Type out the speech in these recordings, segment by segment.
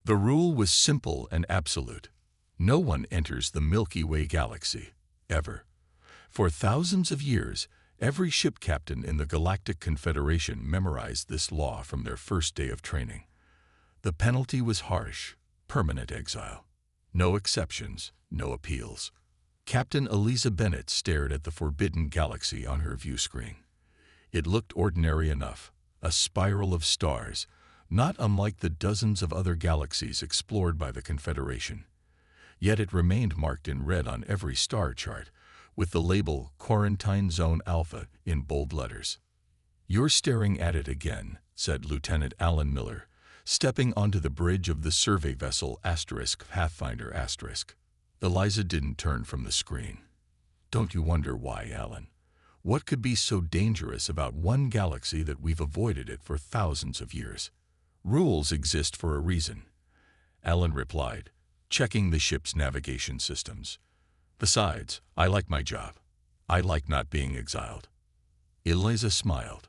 The rule was simple and absolute. No one enters the Milky Way galaxy, ever. For thousands of years, every ship captain in the Galactic Confederation memorized this law from their first day of training. The penalty was harsh, permanent exile. No exceptions, no appeals. Captain Eliza Bennett stared at the forbidden galaxy on her view screen. It looked ordinary enough, a spiral of stars, not unlike the dozens of other galaxies explored by the Confederation. Yet it remained marked in red on every star chart, with the label Quarantine Zone Alpha in bold letters. "You're staring at it again," said Lieutenant Alan Miller, stepping onto the bridge of the survey vessel Pathfinder *. Eliza didn't turn from the screen. "Don't you wonder why, Alan? What could be so dangerous about one galaxy that we've avoided it for thousands of years? Rules exist for a reason," Alan replied, checking the ship's navigation systems. "Besides, I like my job. I like not being exiled." Eliza smiled.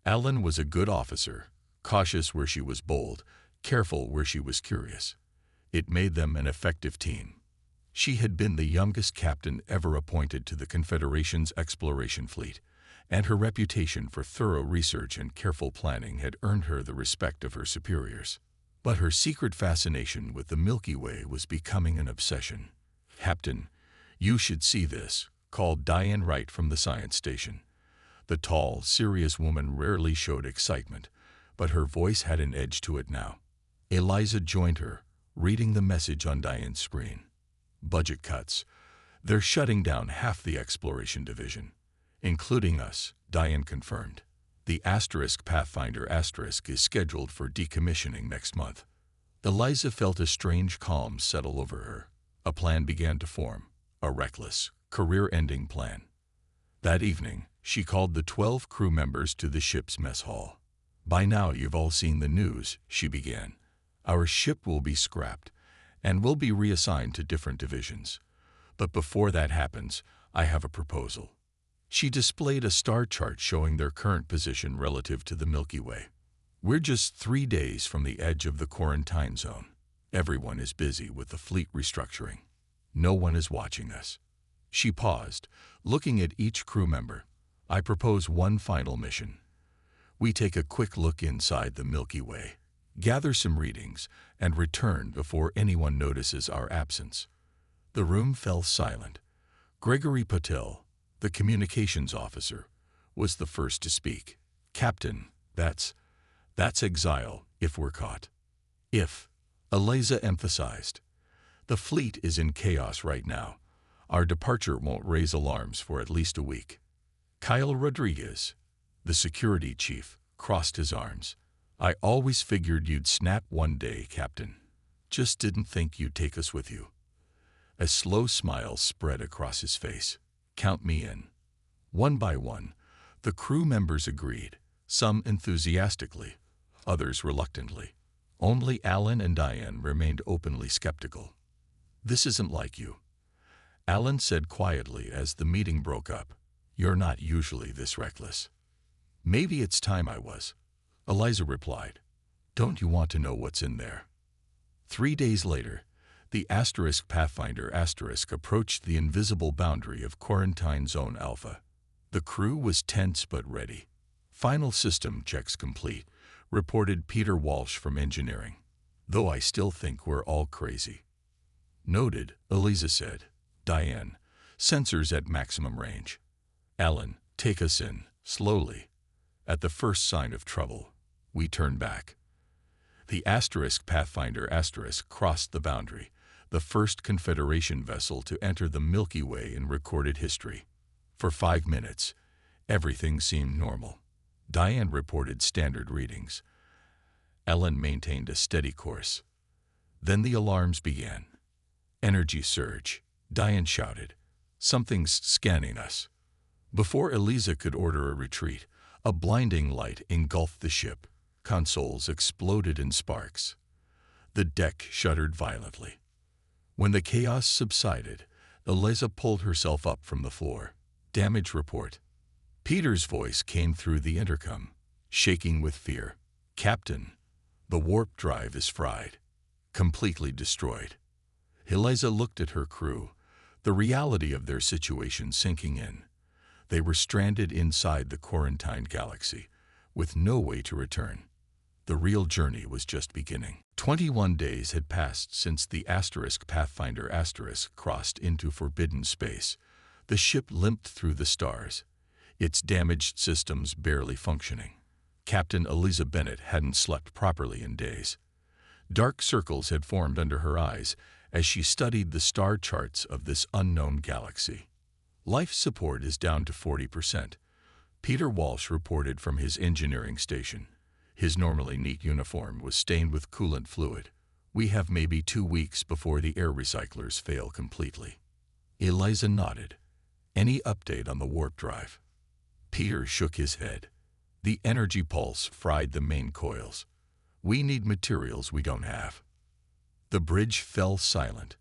Alan was a good officer, cautious where she was bold, careful where she was curious. It made them an effective team. She had been the youngest captain ever appointed to the Confederation's exploration fleet, and her reputation for thorough research and careful planning had earned her the respect of her superiors. But her secret fascination with the Milky Way was becoming an obsession. "Captain, you should see this," called Diane Wright from the science station. The tall, serious woman rarely showed excitement, but her voice had an edge to it now. Eliza joined her, reading the message on Diane's screen. "Budget cuts. They're shutting down half the exploration division, including us," Diane confirmed. "The Pathfinder is scheduled for decommissioning next month." Eliza felt a strange calm settle over her. A plan began to form, a reckless, career-ending plan. That evening, she called the 12 crew members to the ship's mess hall. "By now you've all seen the news," she began. "Our ship will be scrapped, and will be reassigned to different divisions. But before that happens, I have a proposal." She displayed a star chart showing their current position relative to the Milky Way. "We're just 3 days from the edge of the quarantine zone. Everyone is busy with the fleet restructuring. No one is watching us." She paused, looking at each crew member. "I propose one final mission. We take a quick look inside the Milky Way, gather some readings, and return before anyone notices our absence." The room fell silent. Gregory Patel, the communications officer, was the first to speak. "Captain, that's exile, if we're caught." "If," Eliza emphasized. "The fleet is in chaos right now. Our departure won't raise alarms for at least a week." Kyle Rodriguez, the security chief, crossed his arms. "I always figured you'd snap one day, Captain. Just didn't think you'd take us with you." A slow smile spread across his face. "Count me in." One by one, the crew members agreed, some enthusiastically, others reluctantly. Only Alan and Diane remained openly skeptical. "This isn't like you," Alan said quietly as the meeting broke up. "You're not usually this reckless." "Maybe it's time I was," Eliza replied. "Don't you want to know what's in there?" 3 days later, the Pathfinder approached the invisible boundary of Quarantine Zone Alpha. The crew was tense but ready. "Final system checks complete," reported Peter Walsh from engineering. "Though I still think we're all crazy." "Noted," Eliza said. "Diane, sensors at maximum range." "Alan, take us in, slowly." At the first sign of trouble, we turned back. The Pathfinder crossed the boundary, the first Confederation vessel to enter the Milky Way in recorded history. For 5 minutes, everything seemed normal. Diane reported standard readings. Ellen maintained a steady course. Then the alarms began. "Energy surge," Diane shouted. "Something's scanning us." Before Eliza could order a retreat, a blinding light engulfed the ship. Consoles exploded in sparks. The deck shuddered violently. When the chaos subsided, Eliza pulled herself up from the floor. "Damage report." Peter's voice came through the intercom, shaking with fear. "Captain, the warp drive is fried." completely destroyed. Eliza looked at her crew, the reality of their situation sinking in. They were stranded inside the quarantined galaxy, with no way to return. The real journey was just beginning. 21 days had passed since the Pathfinder crossed into forbidden space. The ship limped through the stars, its damaged systems barely functioning. Captain Eliza Bennett hadn't slept properly in days. Dark circles had formed under her eyes as she studied the star charts of this unknown galaxy. Life support is down to 40%. Peter Walsh reported from his engineering station. His normally neat uniform was stained with coolant fluid. We have maybe 2 weeks before the air recyclers fail completely. Eliza nodded. Any update on the warp drive? Peter shook his head. The energy pulse fried the main coils. We need materials we don't have. The bridge fell silent.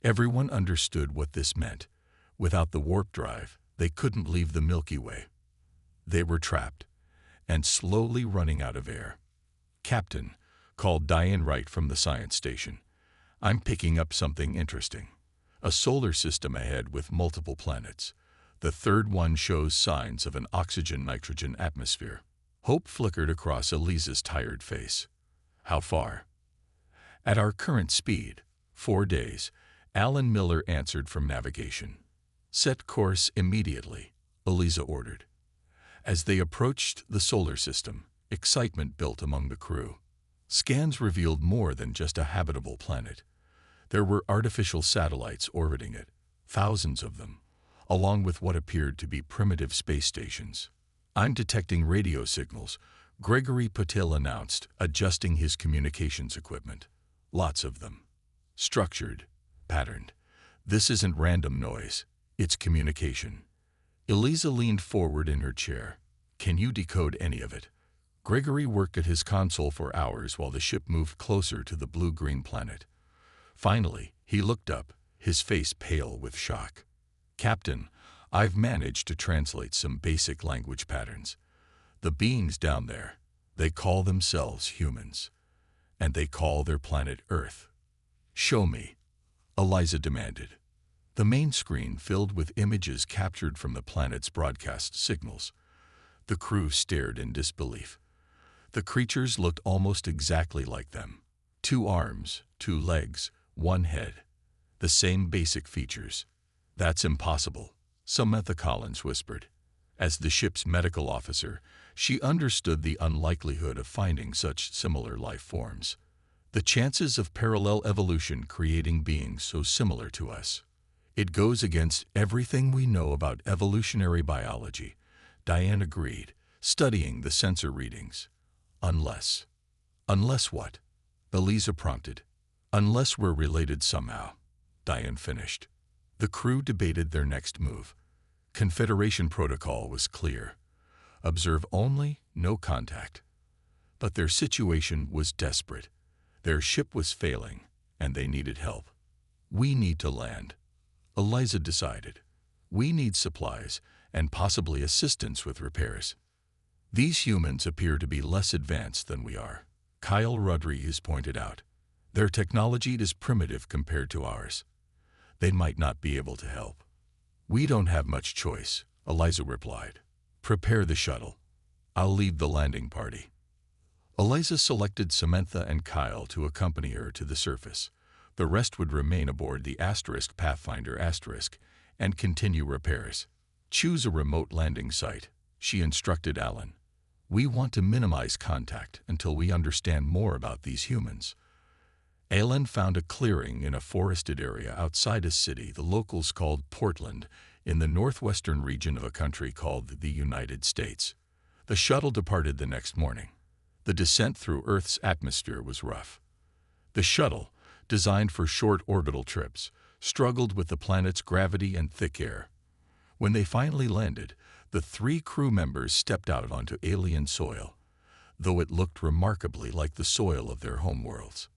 Everyone understood what this meant. Without the warp drive, they couldn't leave the Milky Way. They were trapped and slowly running out of air. "Captain," called Diane Wright from the science station, "I'm picking up something interesting. A solar system ahead with multiple planets. The third one shows signs of an oxygen-nitrogen atmosphere." Hope flickered across Eliza's tired face. "How far?" "At our current speed, 4 days," Alan Miller answered from navigation. "Set course immediately," Eliza ordered. As they approached the solar system, excitement built among the crew. Scans revealed more than just a habitable planet. There were artificial satellites orbiting it, thousands of them, along with what appeared to be primitive space stations. "I'm detecting radio signals," Gregory Patil announced, adjusting his communications equipment. "Lots of them. Structured, patterned. This isn't random noise, it's communication." Eliza leaned forward in her chair. "Can you decode any of it?" Gregory worked at his console for hours while the ship moved closer to the blue-green planet. Finally, he looked up, his face pale with shock. "Captain, I've managed to translate some basic language patterns. The beings down there, they call themselves humans, and they call their planet Earth." "Show me," Eliza demanded. The main screen filled with images captured from the planet's broadcast signals. The crew stared in disbelief. The creatures looked almost exactly like them. 2 arms, 2 legs, 1 head. The same basic features. "That's impossible," Samantha Collins whispered. As the ship's medical officer, she understood the unlikelihood of finding such similar life forms. The chances of parallel evolution creating beings so similar to us. "It goes against everything we know about evolutionary biology," Diane agreed, studying the sensor readings. "Unless." "Unless what?" Eliza prompted. "Unless we're related somehow," Diane finished. The crew debated their next move. Confederation protocol was clear. Observe only, no contact. But their situation was desperate. Their ship was failing, and they needed help. "We need to land," Eliza decided. "We need supplies and possibly assistance with repairs. These humans appear to be less advanced than we are," Kyle Rodriguez pointed out. "Their technology is primitive compared to ours. They might not be able to help." "We don't have much choice," Eliza replied. "Prepare the shuttle. I'll lead the landing party." Eliza selected Samantha and Kyle to accompany her to the surface. The rest would remain aboard the Pathfinder and continue repairs. "Choose a remote landing site," she instructed Alan. "We want to minimize contact until we understand more about these humans." Alan found a clearing in a forested area outside a city the locals called Portland, in the northwestern region of a country called the United States. The shuttle departed the next morning. The descent through Earth's atmosphere was rough. The shuttle, designed for short orbital trips, struggled with the planet's gravity and thick air. When they finally landed, the 3 crew members stepped out onto alien soil, though it looked remarkably like the soil of their homeworlds.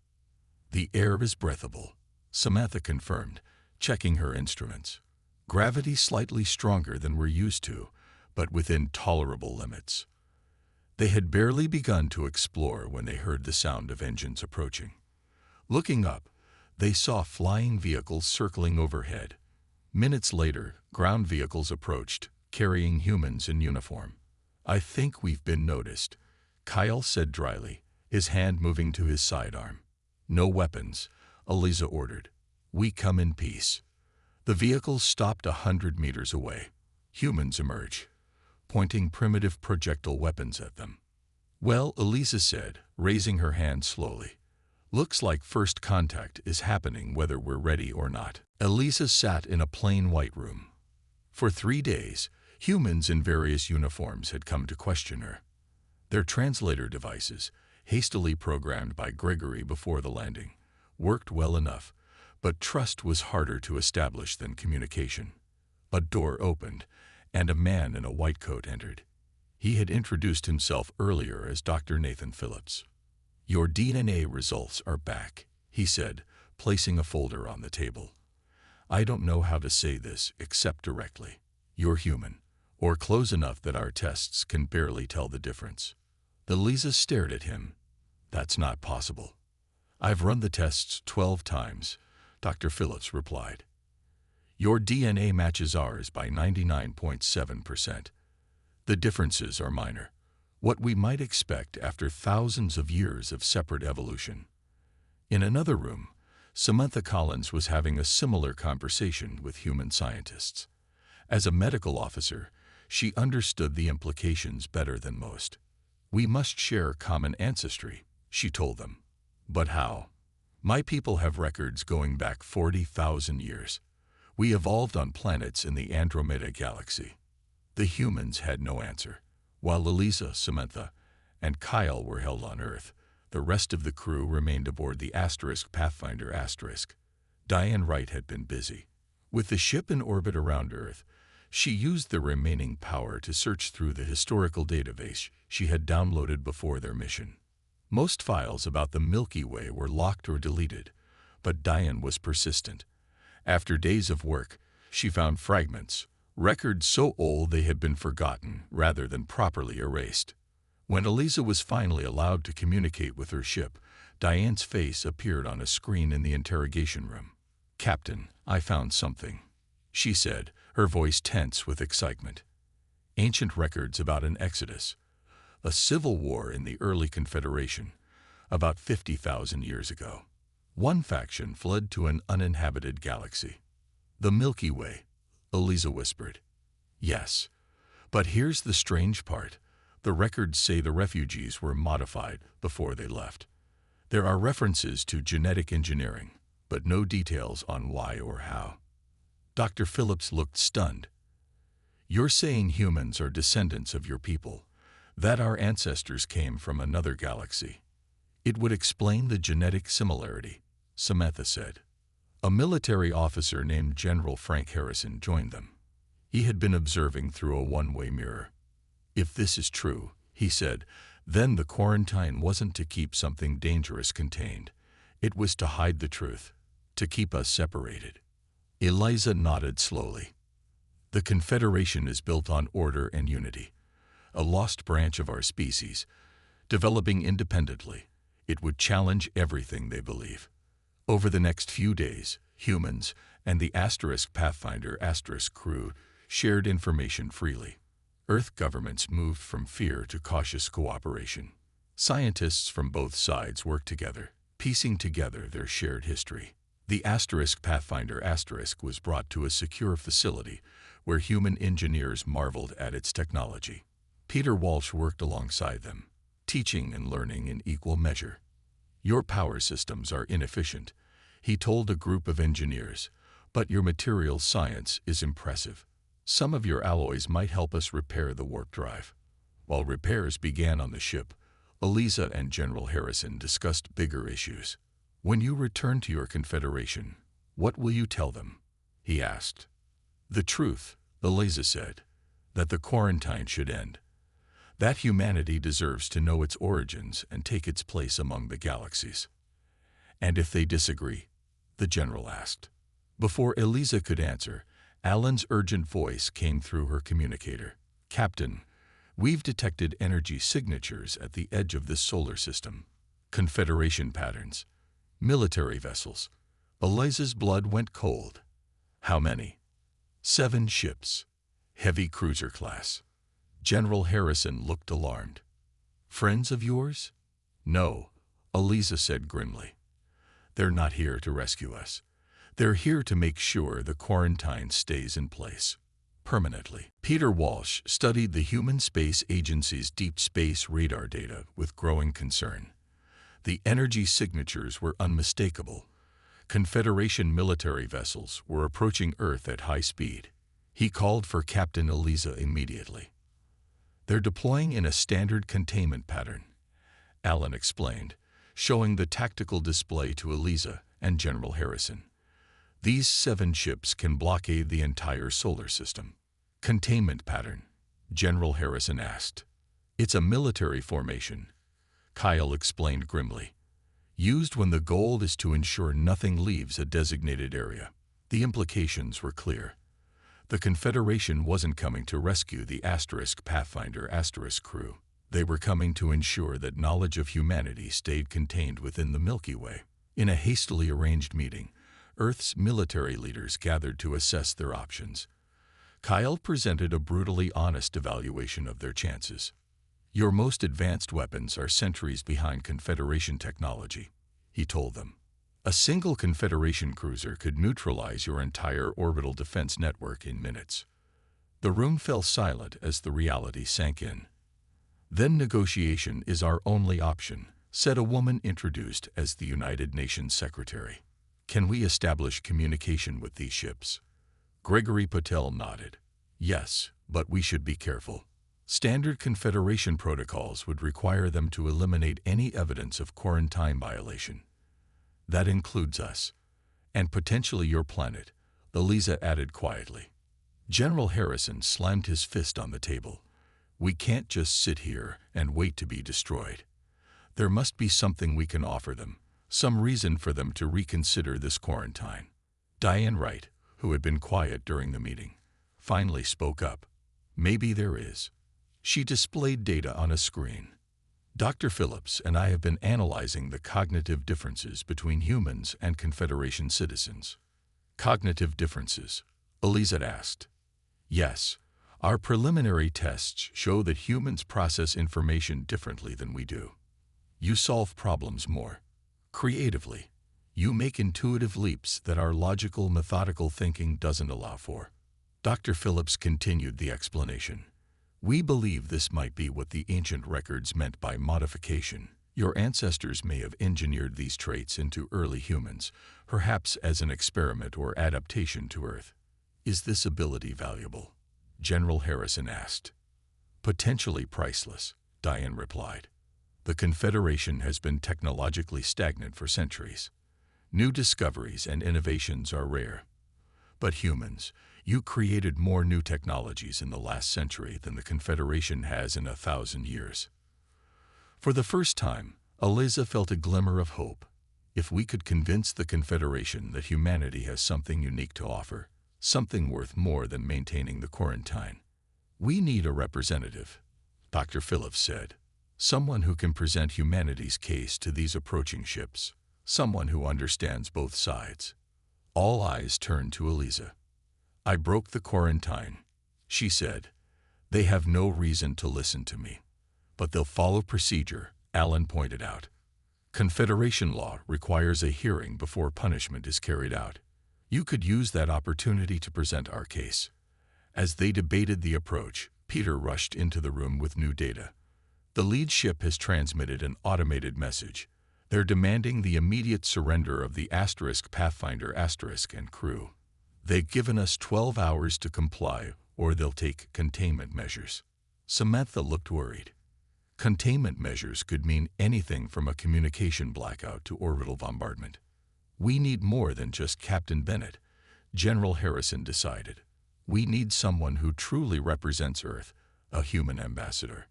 "The air is breathable," Samantha confirmed, checking her instruments. "Gravity slightly stronger than we're used to, but within tolerable limits." They had barely begun to explore when they heard the sound of engines approaching. Looking up, they saw flying vehicles circling overhead. Minutes later, ground vehicles approached, carrying humans in uniform. "I think we've been noticed," Kyle said dryly, his hand moving to his sidearm. "No weapons," Eliza ordered. "We come in peace." The vehicles stopped 100 meters away. Humans emerge, pointing primitive projectile weapons at them. "Well," Eliza said, raising her hand slowly. "Looks like first contact is happening whether we're ready or not." Eliza sat in a plain white room. For 3 days, humans in various uniforms had come to question her. Their translator devices, hastily programmed by Gregory before the landing, worked well enough, but trust was harder to establish than communication. A door opened, and a man in a white coat entered. He had introduced himself earlier as Dr. Nathan Phillips. "Your DNA results are back," he said, placing a folder on the table. "I don't know how to say this except directly. You're human, or close enough that our tests can barely tell the difference." Eliza stared at him. "That's not possible." "I've run the tests 12 times, Dr. Phillips replied. "Your DNA matches ours by 99.7%. The differences are minor, what we might expect after thousands of years of separate evolution." In another room, Samantha Collins was having a similar conversation with human scientists. As a medical officer, she understood the implications better than most. "We must share common ancestry," she told them. "But how? My people have records going back 40,000 years. We evolved on planets in the Andromeda Galaxy." The humans had no answer. While Eliza, Samantha, and Kyle were held on Earth, the rest of the crew remained aboard the Pathfinder *. Diane Wright had been busy. With the ship in orbit around Earth, she used the remaining power to search through the historical database she had downloaded before their mission. Most files about the Milky Way were locked or deleted, but Diane was persistent. After days of work, she found fragments, records so old they had been forgotten rather than properly erased. When Eliza was finally allowed to communicate with her ship, Diane's face appeared on a screen in the interrogation room. "Captain, I found something," she said, her voice tense with excitement. "Ancient records about an exodus, a civil war in the early Confederation, about 50,000 years ago. One faction fled to an uninhabited galaxy." "The Milky Way," Eliza whispered. "Yes, but here's the strange part. The records say the refugees were modified before they left. There are references to genetic engineering, but no details on why or how." Dr. Phillips looked stunned. "You're saying humans are descendants of your people, that our ancestors came from another galaxy?" "It would explain the genetic similarity," Samantha said. A military officer named General Frank Harrison joined them. He had been observing through a one-way mirror. "If this is true," he said, "then the quarantine wasn't to keep something dangerous contained. It was to hide the truth, to keep us separated." Eliza nodded slowly. "The Confederation is built on order and unity, a lost branch of our species, developing independently. It would challenge everything they believe." Over the next few days, humans and the Pathfinder crew shared information freely. Earth governments moved from fear to cautious cooperation. Scientists from both sides worked together, piecing together their shared history. The Pathfinder was brought to a secure facility where human engineers marveled at its technology. Peter Walsh worked alongside them, teaching and learning in equal measure. "Your power systems are inefficient," he told a group of engineers, "but your materials science is impressive. Some of your alloys might help us repair the warp drive." While repairs began on the ship, Eliza and General Harrison discussed bigger issues. "When you return to your Confederation, what will you tell them?" he asked. "The truth," Eliza said, "that the quarantine should end. That humanity deserves to know its origins and take its place among the galaxies." "And if they disagree?" the general asked. Before Eliza could answer, Alan's urgent voice came through her communicator. "Captain, we've detected energy signatures at the edge of this solar system. Confederation patterns. Military vessels. Eliza's blood went cold. How many? 7 ships. Heavy cruiser class. General Harrison looked alarmed. Friends of yours? No, Eliza said grimly. They're not here to rescue us. They're here to make sure the quarantine stays in place. Permanently. Peter Walsh studied the Human Space Agency's deep space radar data with growing concern. The energy signatures were unmistakable. Confederation military vessels were approaching Earth at high speed. He called for Captain Eliza immediately. They're deploying in a standard containment pattern, Alan explained, showing the tactical display to Eliza and General Harrison. These 7 ships can blockade the entire solar system. Containment pattern, General Harrison asked. It's a military formation, Kyle explained grimly. Used when the goal is to ensure nothing leaves a designated area. The implications were clear. The Confederation wasn't coming to rescue the Pathfinder crew. They were coming to ensure that knowledge of humanity stayed contained within the Milky Way. In a hastily arranged meeting, Earth's military leaders gathered to assess their options. Kyle presented a brutally honest evaluation of their chances. Your most advanced weapons are centuries behind Confederation technology, he told them. A single Confederation cruiser could neutralize your entire orbital defense network in minutes. The room fell silent as the reality sank in. Then negotiation is our only option, said a woman introduced as the United Nations Secretary. Can we establish communication with these ships? Gregory Patel nodded. Yes, but we should be careful. Standard Confederation protocols would require them to eliminate any evidence of quarantine violation. That includes us, and potentially your planet, Eliza added quietly. General Harrison slammed his fist on the table. We can't just sit here and wait to be destroyed. There must be something we can offer them, some reason for them to reconsider this quarantine. Diane Wright, who had been quiet during the meeting, finally spoke up. Maybe there is. She displayed data on a screen. Dr. Phillips and I have been analyzing the cognitive differences between humans and Confederation citizens. Cognitive differences? Eliza asked. Yes, our preliminary tests show that humans process information differently than we do. You solve problems more creatively. You make intuitive leaps that our logical, methodical thinking doesn't allow for. Dr. Phillips continued the explanation. We believe this might be what the ancient records meant by modification. Your ancestors may have engineered these traits into early humans, perhaps as an experiment or adaptation to Earth. Is this ability valuable? General Harrison asked. Potentially priceless, Diane replied. The Confederation has been technologically stagnant for centuries. New discoveries and innovations are rare. But humans, you created more new technologies in the last century than the Confederation has in 1,000 years. For the first time, Eliza felt a glimmer of hope. If we could convince the Confederation that humanity has something unique to offer, something worth more than maintaining the quarantine. We need a representative, Dr. Phillips said. Someone who can present humanity's case to these approaching ships. Someone who understands both sides. All eyes turned to Eliza. I broke the quarantine, she said. They have no reason to listen to me. But they'll follow procedure, Alan pointed out. Confederation law requires a hearing before punishment is carried out. You could use that opportunity to present our case. As they debated the approach, Peter rushed into the room with new data. The lead ship has transmitted an automated message. They're demanding the immediate surrender of the Pathfinder and crew. They've given us 12 hours to comply, or they'll take containment measures. Samantha looked worried. Containment measures could mean anything from a communication blackout to orbital bombardment. We need more than just Captain Bennett, General Harrison decided. We need someone who truly represents Earth, a human ambassador.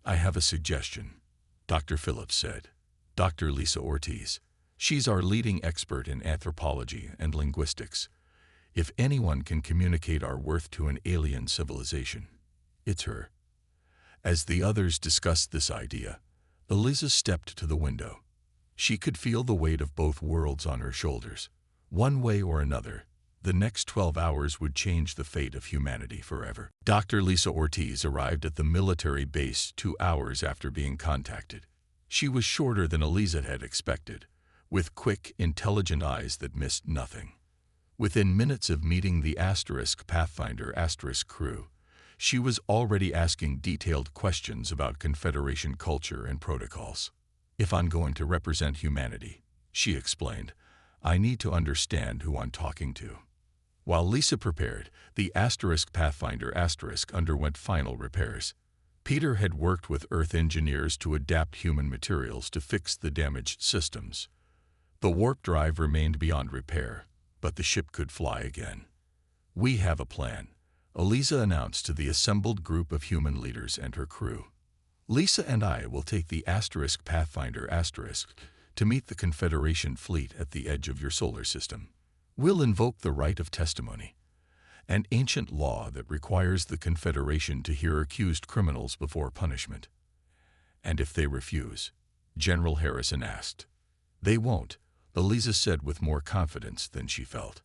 I have a suggestion, Dr. Phillips said. Dr. Lisa Ortiz. She's our leading expert in anthropology and linguistics. If anyone can communicate our worth to an alien civilization, it's her. As the others discussed this idea, Eliza stepped to the window. She could feel the weight of both worlds on her shoulders. One way or another, the next 12 hours would change the fate of humanity forever. Dr. Lisa Ortiz arrived at the military base 2 hours after being contacted. She was shorter than Eliza had expected, with quick, intelligent eyes that missed nothing. Within minutes of meeting the Pathfinder crew, she was already asking detailed questions about Confederation culture and protocols. "If I'm going to represent humanity," she explained, "I need to understand who I'm talking to." While Lisa prepared, the Pathfinder underwent final repairs. Peter had worked with Earth engineers to adapt human materials to fix the damaged systems. The warp drive remained beyond repair, but the ship could fly again. "We have a plan," Eliza announced to the assembled group of human leaders and her crew. "Lisa and I will take the Pathfinder to meet the Confederation fleet at the edge of your solar system. We'll invoke the right of testimony, an ancient law that requires the Confederation to hear accused criminals before punishment." "And if they refuse?" General Harrison asked. "They won't," Eliza said with more confidence than she felt.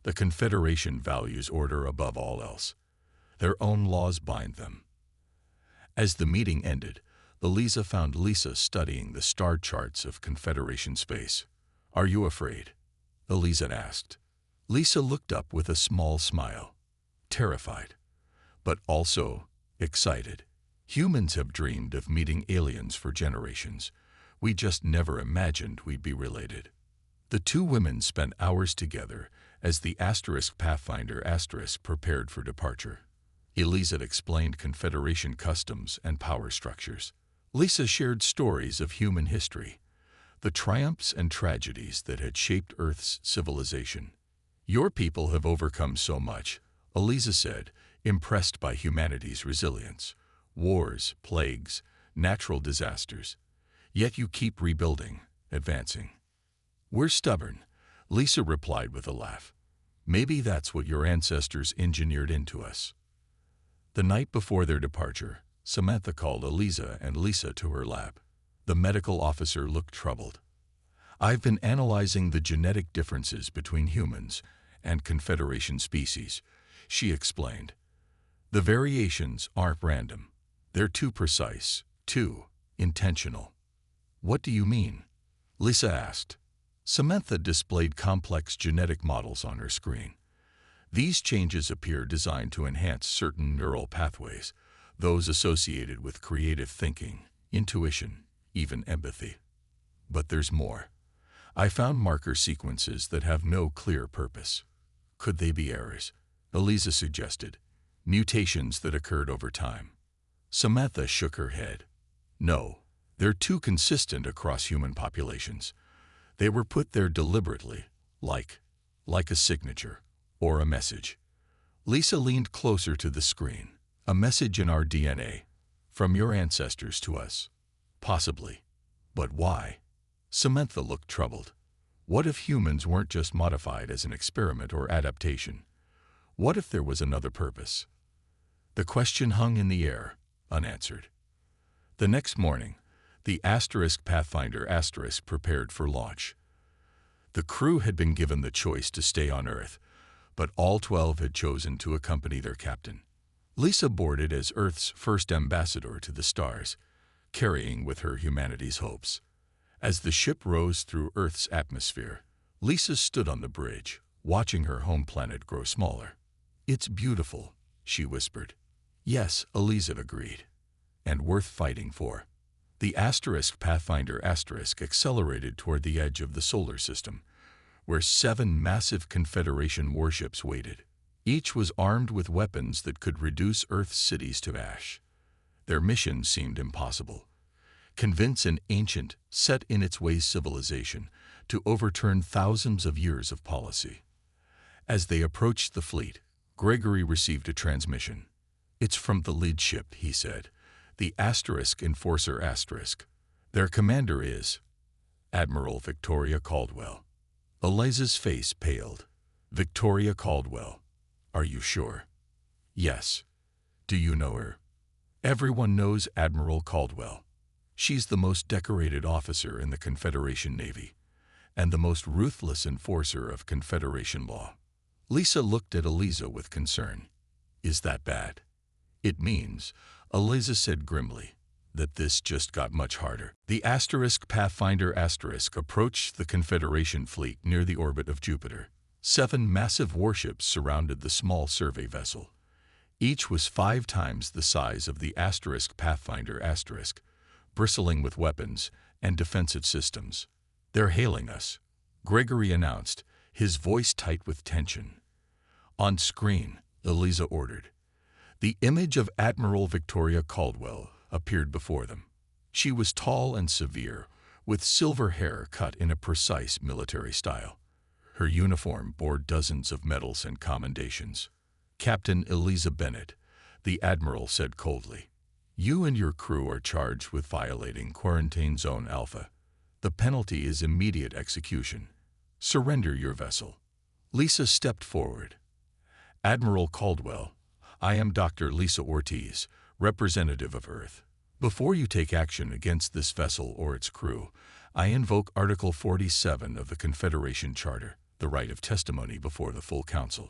"The Confederation values order above all else. Their own laws bind them." As the meeting ended, Eliza found Lisa studying the star charts of Confederation space. "Are you afraid?" Eliza asked. Lisa looked up with a small smile. "Terrified, but also excited. Humans have dreamed of meeting aliens for generations. We just never imagined we'd be related." The two women spent hours together as the Pathfinder prepared for departure. Eliza explained Confederation customs and power structures. Lisa shared stories of human history, the triumphs and tragedies that had shaped Earth's civilization. "Your people have overcome so much," Eliza said, impressed by humanity's resilience. "Wars, plagues, natural disasters. Yet you keep rebuilding, advancing." "We're stubborn," Lisa replied with a laugh. "Maybe that's what your ancestors engineered into us." The night before their departure, Samantha called Eliza and Lisa to her lab. The medical officer looked troubled. "I've been analyzing the genetic differences between humans and Confederation species," she explained. "The variations aren't random. They're too precise, too intentional." "What do you mean?" Lisa asked. Samantha displayed complex genetic models on her screen. These changes appear designed to enhance certain neural pathways, those associated with creative thinking, intuition, even empathy. "But there's more. I found marker sequences that have no clear purpose." "Could they be errors?" Eliza suggested. "Mutations that occurred over time." Samantha shook her head. "No, they're too consistent across human populations. They were put there deliberately, like a signature or a message." Lisa leaned closer to the screen. "A message in our DNA, from your ancestors to us." "Possibly. But why?" Samantha looked troubled. "What if humans weren't just modified as an experiment or adaptation? What if there was another purpose?" The question hung in the air, unanswered. The next morning, the Pathfinder prepared for launch. The crew had been given the choice to stay on Earth, but all 12 had chosen to accompany their captain. Lisa boarded as Earth's first ambassador to the stars, carrying with her humanity's hopes. As the ship rose through Earth's atmosphere, Lisa stood on the bridge, watching her home planet grow smaller. "It's beautiful," she whispered. "Yes," Eliza agreed. "And worth fighting for." The Pathfinder accelerated toward the edge of the solar system, where 7 massive Confederation warships waited. Each was armed with weapons that could reduce Earth's cities to ash. Their mission seemed impossible: convince an ancient, set in its ways civilization to overturn thousands of years of policy. As they approached the fleet, Gregory received a transmission. "It's from the lead ship," he said. "The Enforcer *. Their commander is Admiral Victoria Caldwell." Eliza's face paled. "Victoria Caldwell. Are you sure?" "Yes. Do you know her?" "Everyone knows Admiral Caldwell. She's the most decorated officer in the Confederation Navy, and the most ruthless enforcer of Confederation law. Lisa looked at Eliza with concern. Is that bad? It means, Eliza said grimly, that this just got much harder. The Pathfinder approached the Confederation fleet near the orbit of Jupiter. 7 massive warships surrounded the small survey vessel. Each was 5 times the size of the Pathfinder bristling with weapons and defensive systems. They're hailing us, Gregory announced, his voice tight with tension. On screen, Eliza ordered. The image of Admiral Victoria Caldwell appeared before them. She was tall and severe, with silver hair cut in a precise military style. Her uniform bore dozens of medals and commendations. Captain Eliza Bennett, the Admiral said coldly, you and your crew are charged with violating Quarantine Zone Alpha. The penalty is immediate execution. Surrender your vessel. Lisa stepped forward. Admiral Caldwell, I am Dr. Lisa Ortiz, representative of Earth. Before you take action against this vessel or its crew, I invoke Article 47 of the Confederation Charter, the right of testimony before the full council.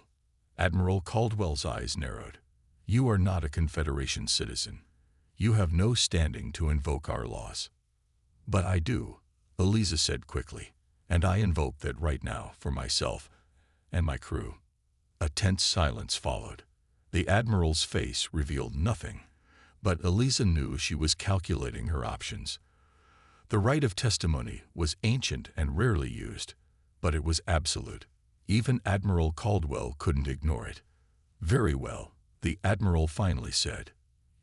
Admiral Caldwell's eyes narrowed. You are not a Confederation citizen. You have no standing to invoke our laws. But I do, Eliza said quickly, and I invoke that right now for myself and my crew. A tense silence followed. The Admiral's face revealed nothing, but Eliza knew she was calculating her options. The right of testimony was ancient and rarely used, but it was absolute. Even Admiral Caldwell couldn't ignore it. Very well, the Admiral finally said.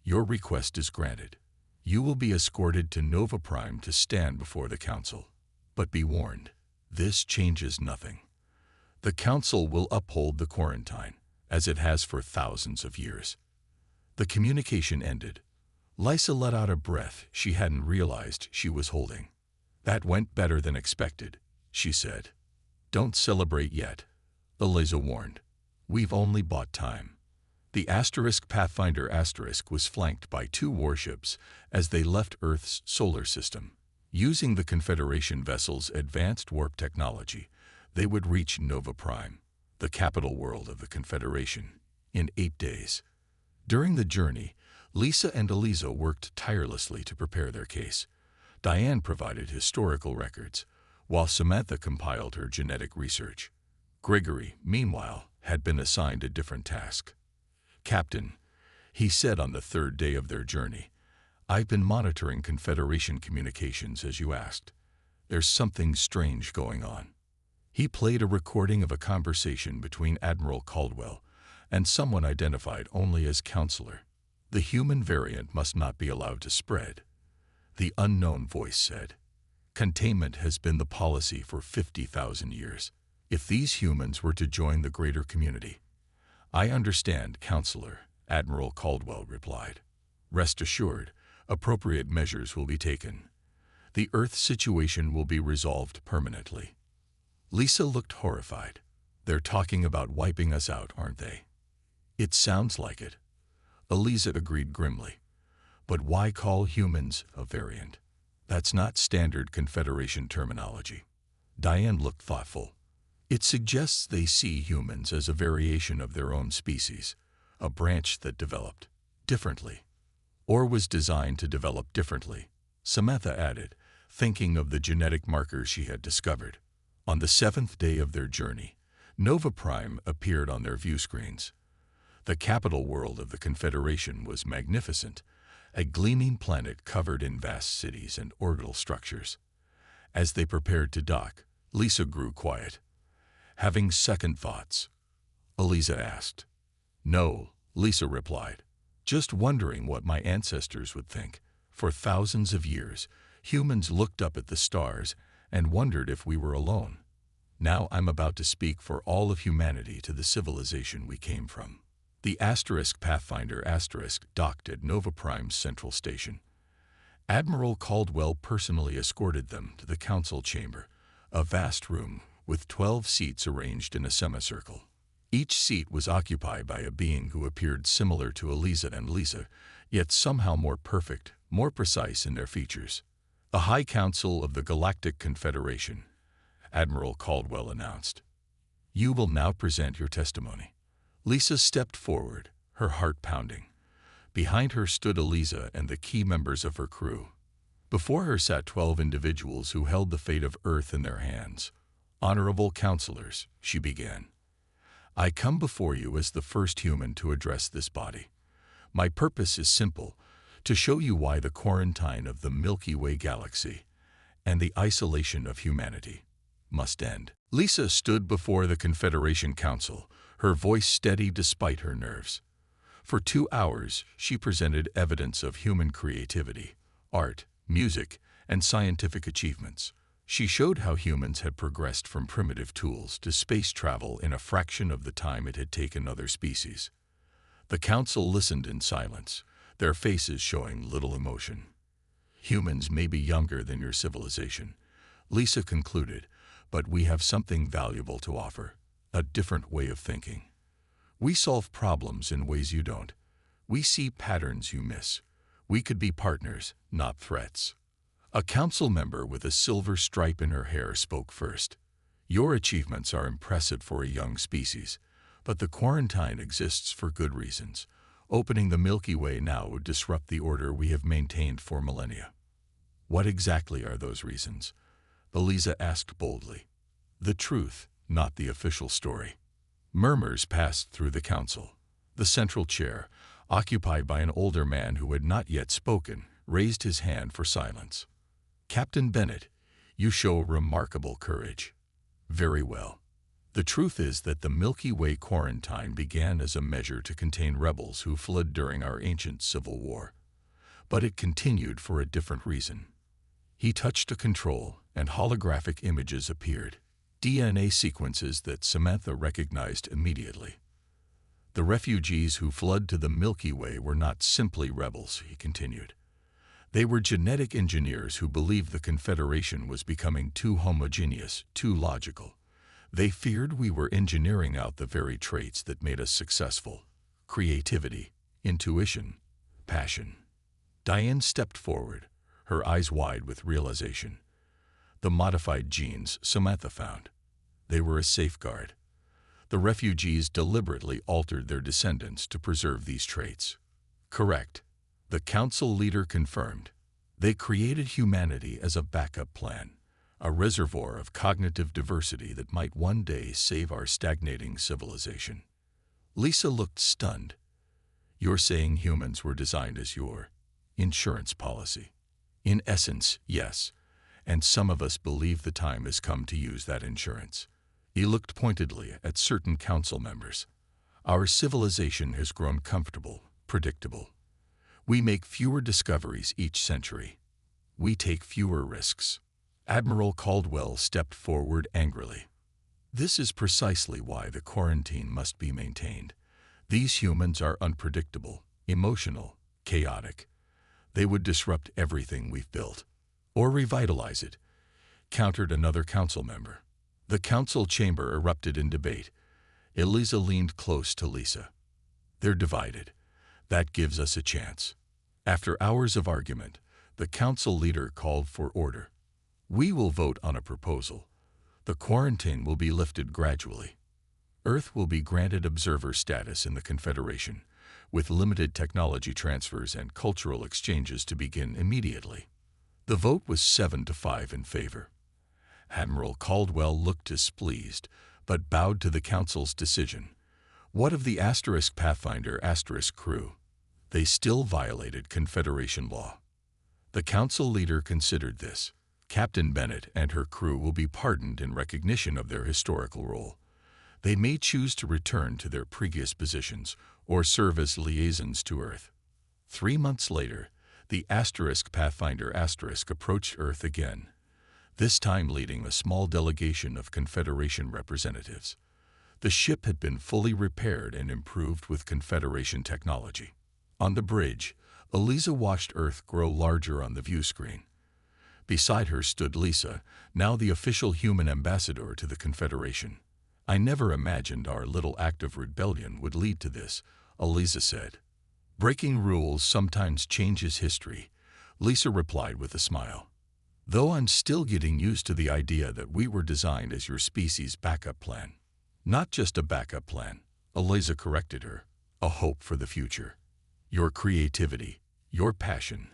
Your request is granted. You will be escorted to Nova Prime to stand before the Council. But be warned, this changes nothing. The Council will uphold the quarantine, as it has for thousands of years. The communication ended. Lisa let out a breath she hadn't realized she was holding. That went better than expected, she said. Don't celebrate yet, Eliza warned. We've only bought time. The Pathfinder was flanked by 2 warships as they left Earth's solar system. Using the Confederation vessel's advanced warp technology, they would reach Nova Prime, the capital world of the Confederation, in 8 days. During the journey, Lisa and Eliza worked tirelessly to prepare their case. Diane provided historical records, while Samantha compiled her genetic research. Gregory, meanwhile, had been assigned a different task. Captain, he said on the 3rd day of their journey, I've been monitoring Confederation communications as you asked. There's something strange going on. He played a recording of a conversation between Admiral Caldwell and someone identified only as Counselor. The human variant must not be allowed to spread, the unknown voice said. Containment has been the policy for 50,000 years. If these humans were to join the greater community, I understand, Counselor, Admiral Caldwell replied. Rest assured, appropriate measures will be taken. The Earth situation will be resolved permanently. Lisa looked horrified. They're talking about wiping us out, aren't they? It sounds like it. Eliza agreed grimly. But why call humans a variant? That's not standard Confederation terminology. Diane looked thoughtful. It suggests they see humans as a variation of their own species, a branch that developed differently, or was designed to develop differently, Samantha added, thinking of the genetic markers she had discovered. On the 7th day of their journey, Nova Prime appeared on their view screens. The capital world of the Confederation was magnificent, a gleaming planet covered in vast cities and orbital structures. As they prepared to dock, Lisa grew quiet. Having second thoughts? Eliza asked. No, Lisa replied. Just wondering what my ancestors would think. For thousands of years, humans looked up at the stars and wondered if we were alone. Now I'm about to speak for all of humanity to the civilization we came from. The Pathfinder docked at Nova Prime's central station. Admiral Caldwell personally escorted them to the council chamber, a vast room with 12 seats arranged in a semicircle. Each seat was occupied by a being who appeared similar to Eliza and Lisa, yet somehow more perfect, more precise in their features. The High Council of the Galactic Confederation, Admiral Caldwell announced. You will now present your testimony. Lisa stepped forward, her heart pounding. Behind her stood Eliza and the key members of her crew. Before her sat 12 individuals who held the fate of Earth in their hands. Honorable counselors, she began. I come before you as the first human to address this body. My purpose is simple, to show you why the quarantine of the Milky Way galaxy and the isolation of humanity must end. Lisa stood before the Confederation Council, her voice steady despite her nerves. For 2 hours, she presented evidence of human creativity, art, music, and scientific achievements. She showed how humans had progressed from primitive tools to space travel in a fraction of the time it had taken other species. The council listened in silence, their faces showing little emotion. Humans may be younger than your civilization, Lisa concluded, but we have something valuable to offer, a different way of thinking. We solve problems in ways you don't. We see patterns you miss. We could be partners, not threats. A council member with a silver stripe in her hair spoke first. Your achievements are impressive for a young species, but the quarantine exists for good reasons. Opening the Milky Way now would disrupt the order we have maintained for millennia. What exactly are those reasons? Eliza asked boldly. The truth, not the official story. Murmurs passed through the council. The central chair, occupied by an older man who had not yet spoken, raised his hand for silence. Captain Bennett, you show remarkable courage. Very well. The truth is that the Milky Way quarantine began as a measure to contain rebels who fled during our ancient Civil War. But it continued for a different reason. He touched a control, and holographic images appeared, DNA sequences that Samantha recognized immediately. The refugees who fled to the Milky Way were not simply rebels, he continued. They were genetic engineers who believed the Confederation was becoming too homogeneous, too logical. They feared we were engineering out the very traits that made us successful: creativity, intuition, passion. Diane stepped forward, her eyes wide with realization. The modified genes Samantha found. They were a safeguard. The refugees deliberately altered their descendants to preserve these traits. Correct. The council leader confirmed. They created humanity as a backup plan, a reservoir of cognitive diversity that might one day save our stagnating civilization. Lisa looked stunned. You're saying humans were designed as your insurance policy? In essence, yes. And some of us believe the time has come to use that insurance. He looked pointedly at certain council members. Our civilization has grown comfortable, predictable. We make fewer discoveries each century. We take fewer risks. Admiral Caldwell stepped forward angrily. This is precisely why the quarantine must be maintained. These humans are unpredictable, emotional, chaotic. They would disrupt everything we've built. Or revitalize it, countered another council member. The council chamber erupted in debate. Eliza leaned close to Lisa. They're divided. That gives us a chance. After hours of argument, the council leader called for order. We will vote on a proposal. The quarantine will be lifted gradually. Earth will be granted observer status in the Confederation, with limited technology transfers and cultural exchanges to begin immediately. The vote was 7-5 in favor. Admiral Caldwell looked displeased, but bowed to the council's decision. What of the Pathfinder crew? They still violated Confederation law. The council leader considered this. Captain Bennett and her crew will be pardoned in recognition of their historical role. They may choose to return to their previous positions or serve as liaisons to Earth. 3 months later, the Pathfinder approached Earth again, this time leading a small delegation of Confederation representatives. The ship had been fully repaired and improved with Confederation technology. On the bridge, Eliza watched Earth grow larger on the view screen. Beside her stood Lisa, now the official human ambassador to the Confederation. I never imagined our little act of rebellion would lead to this, Eliza said. Breaking rules sometimes changes history, Lisa replied with a smile. Though I'm still getting used to the idea that we were designed as your species' backup plan. Not just a backup plan, Eliza corrected her, a hope for the future. Your creativity, your passion,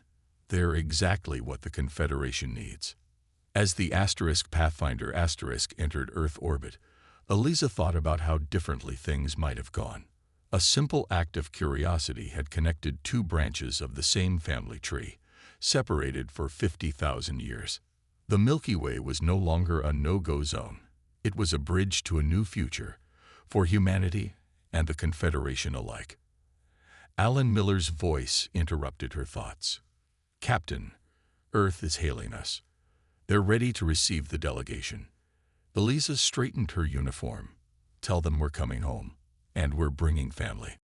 they're exactly what the Confederation needs. As the Pathfinder entered Earth orbit, Eliza thought about how differently things might have gone. A simple act of curiosity had connected two branches of the same family tree, separated for 50,000 years. The Milky Way was no longer a no-go zone. It was a bridge to a new future, for humanity and the Confederation alike. Alan Miller's voice interrupted her thoughts. Captain, Earth is hailing us. They're ready to receive the delegation. Eliza straightened her uniform. Tell them we're coming home, and we're bringing family.